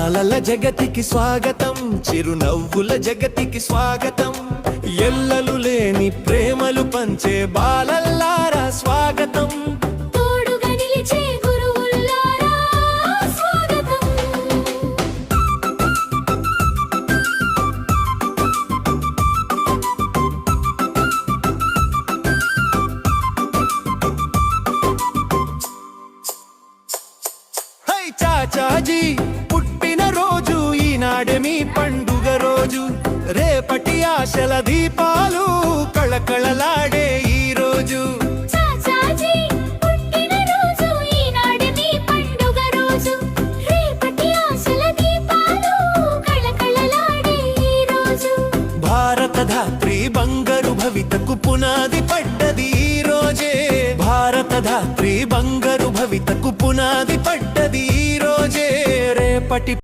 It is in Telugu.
చిరునాలల జగతికి స్వాగతం, చిరునవ్వుల జగతికి స్వాగతం, ఎల్లలు లేని ప్రేమలు పంచే బాలల్లారా స్వాగతం. తోడుగా నిలిచే గురువుల్లారా స్వాగతం. హై చాచాజీ పుట్టిన రోజు ఈనాడే మీ పండుగ రోజు, రేపటి ఆశల దీపాలు కళకళలాడే ఈ రోజు. చాచాజీ పుట్టిన రోజు ఈనాడే మీ పండుగ రోజు, రేపటి ఆశల దీపాలు కళకళలాడే ఈ రోజు. భారత ధాత్రి బంగారు భవితకు పునాది పడ్డది ఈ రోజే, భారత ధాత్రి బంగారు భవితకు పునాది పడ్డది ఈ రోజే, రేపటి